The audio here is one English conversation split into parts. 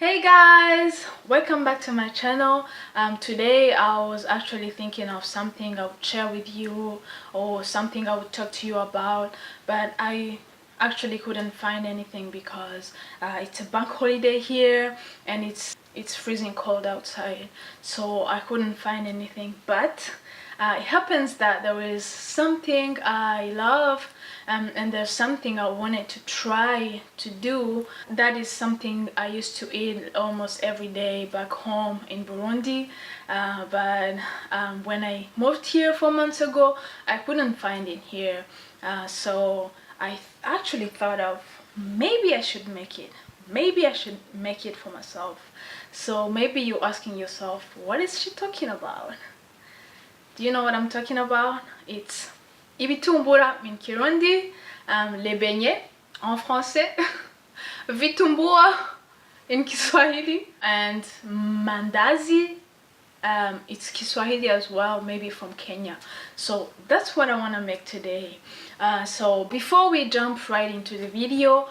Hey guys, welcome back to my channel. Today I was actually thinking of something I would share with you or something I would talk to you about, but I actually couldn't find anything because it's a bank holiday here and it's freezing cold outside, so I couldn't find anything. But it happens that there is something I love, and there's something I wanted to try to do. That is something I used to eat almost every day back home in Burundi, but when I moved here 4 months ago, I couldn't find it here. So I actually thought of maybe I should make it. Maybe I should make it for myself. So maybe you're asking yourself, what is she talking about? Do you know what I'm talking about? It's IBITUMBURA in Kirundi, les beignets en français, vitumbua in Kiswahili, and mandazi. It's Kiswahili as well, maybe from Kenya. So that's what I want to make today. So before we jump right into the video,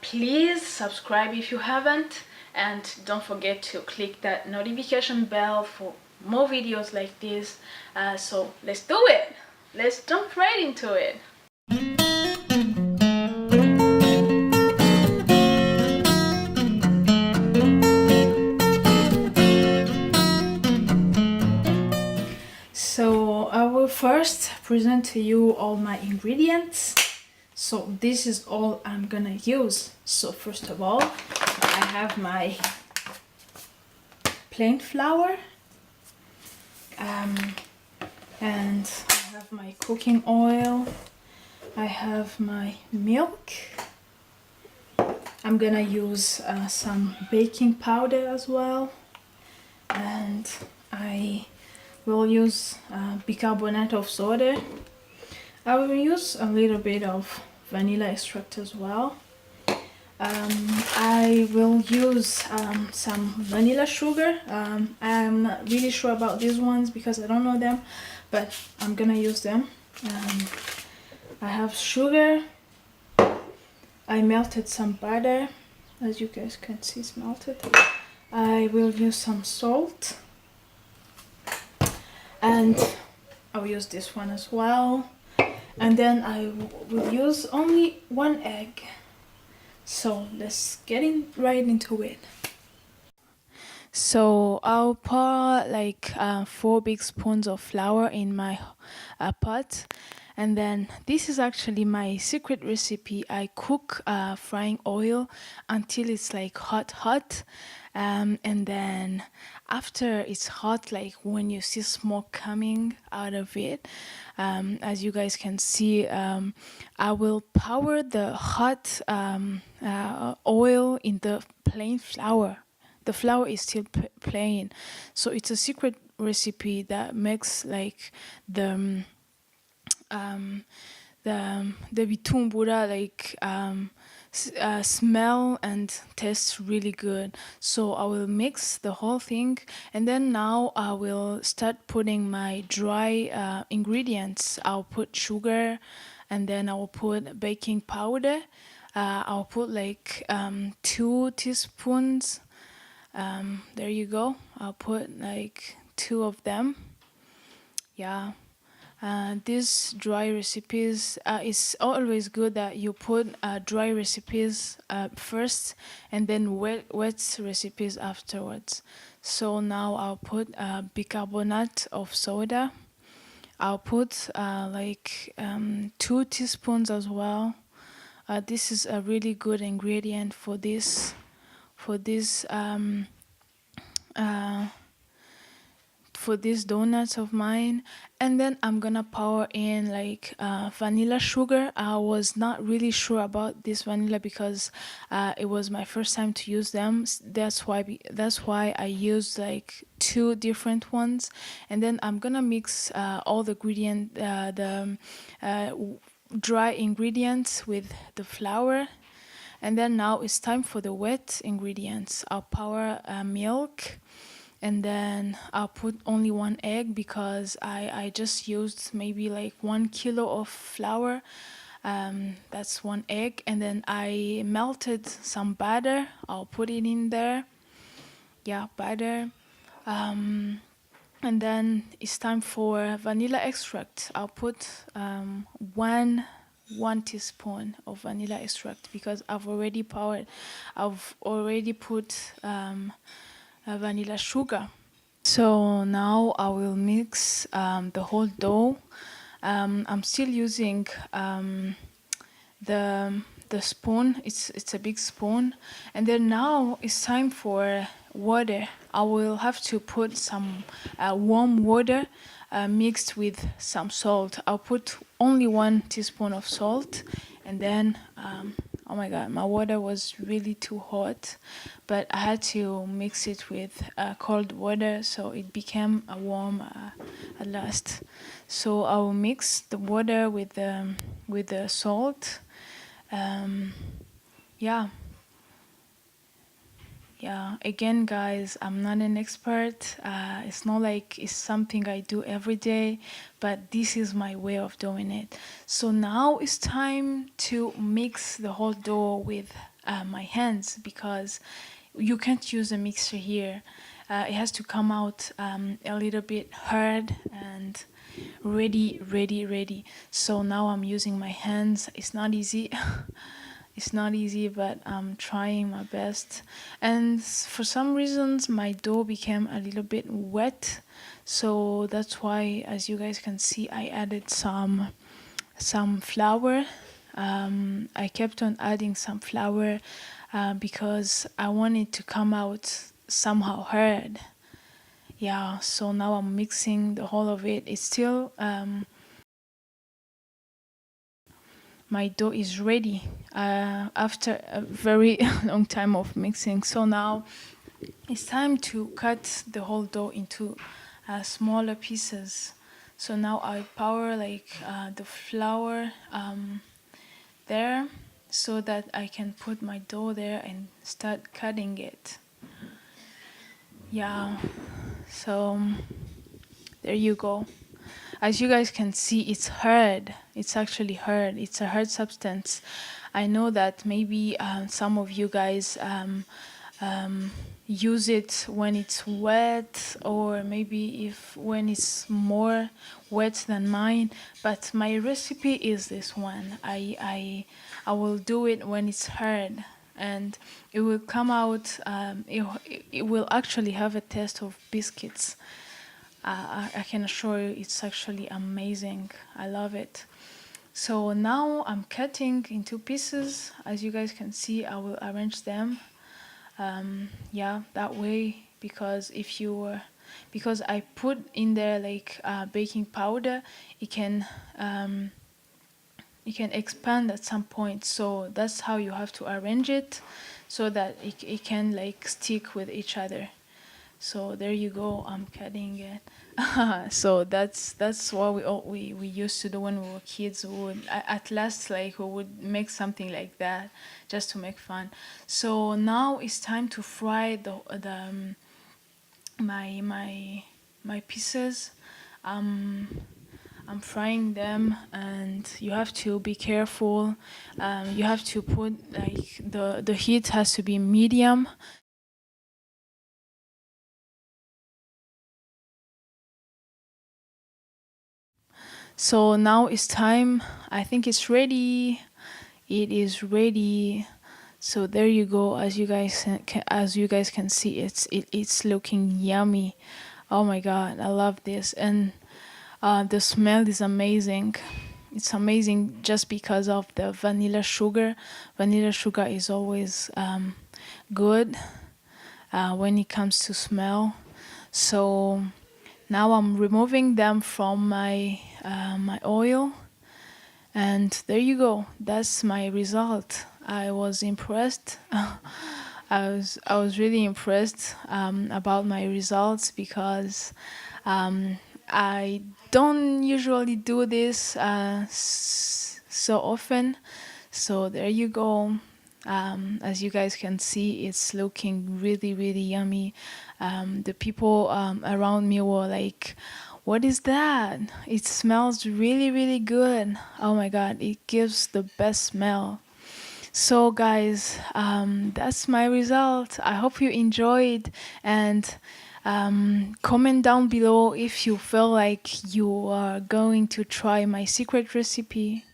please subscribe if you haven't, and don't forget to click that notification bell for more videos like this. So let's do it. Let's jump right into it. So I will first present to you all my ingredients. So this is all I'm gonna use. So first of all, I have my plain flour, and I have my cooking oil, I have my milk, I'm gonna use some baking powder as well, and I will use bicarbonate of soda. I will use a little bit of vanilla extract as well. I will use some vanilla sugar. I'm not really sure about these ones because I don't know them, but I'm gonna use them. I have sugar. I melted some butter, as you guys can see, it's melted. I will use some salt, and I'll use this one as well. And then I will use only one egg. So let's get right into it. So I'll pour like 4 big spoons of flour in my pot, and then this is actually my secret recipe. I cook frying oil until it's like hot, and then after it's hot, like when you see smoke coming out of it, as you guys can see, I will pour the hot oil in the plain flour. The flour is still plain, so it's a secret recipe that makes like the vitumbura like smell and taste really good. So I will mix the whole thing, and then now I will start putting my dry ingredients. I'll put sugar, and then I will put baking powder. I'll put like 2 teaspoons. There you go. I'll put like 2 of them. Yeah. These dry recipes, it's always good that you put dry recipes first and then wet recipes afterwards. So now I'll put bicarbonate of soda. I'll put like 2 teaspoons as well. This is a really good ingredient for this donuts of mine. And then I'm gonna pour in like vanilla sugar. I was not really sure about this vanilla because it was my first time to use them. That's why I used like 2 different ones. And then I'm gonna mix all the dry ingredients with the flour. And then now it's time for the wet ingredients. I'll pour milk, and then I'll put only 1 egg because I just used maybe like 1 kilo of flour. That's 1 egg. And then I melted some butter. I'll put it in there. yeah, butter. And then it's time for vanilla extract. I'll put one teaspoon of vanilla extract because I've already put vanilla sugar. So now I will mix the whole dough. I'm still using the spoon. It's a big spoon, and then now it's time for water. I will have to put some warm water mixed with some salt. I'll put only 1 teaspoon of salt, and then oh my god, my water was really too hot, but I had to mix it with cold water, so it became a warm at last. So I will mix the water with the salt. Yeah, yeah, again, guys, I'm not an expert. It's not like it's something I do every day, but this is my way of doing it. So now it's time to mix the whole dough with my hands, because you can't use a mixer here. It has to come out a little bit hard and ready. So now I'm using my hands. It's not easy. It's not easy, but I'm trying my best. And for some reasons, my dough became a little bit wet. So that's why, as you guys can see, I added some flour. I kept on adding some flour because I want it to come out somehow hard. Yeah, so now I'm mixing the whole of it. It's still my dough is ready after a very long time of mixing. So now it's time to cut the whole dough into smaller pieces. So now I pour like the flour there, so that I can put my dough there and start cutting it. Yeah, so there you go. As you guys can see, it's hard. It's actually hard. It's a hard substance. I know that maybe some of you guys use it when it's wet, or maybe if when it's more wet than mine. But my recipe is this one. I will do it when it's hard, and it will come out. It will actually have a taste of biscuits. I can assure you it's actually amazing. I love it. So now I'm cutting into pieces. As you guys can see, I will arrange them yeah, that way, because because I put in there like baking powder, it can expand at some point. So that's how you have to arrange it, so that it can like stick with each other. So there you go, I'm cutting it. So that's what we used to do when we were kids. We would at last, like, we would make something like that just to make fun. So now it's time to fry my pieces. I'm frying them, and you have to be careful. You have to put like the heat has to be medium. So now it's time. I think it's ready. It is ready. So there you go. As you guys can see, it's looking yummy. Oh my god, I love this, and the smell is amazing. It's amazing just because of the vanilla sugar. Vanilla sugar is always good when it comes to smell. So now I'm removing them from my oil, and there you go. That's my result. I was impressed. I was really impressed about my results, because I don't usually do this so often. So there you go. As you guys can see, it's looking really yummy. The people around me were like, "What is that? It smells really good." Oh my god, it gives the best smell. So guys, that's my result. I hope you enjoyed, and comment down below if you feel like you are going to try my secret recipe.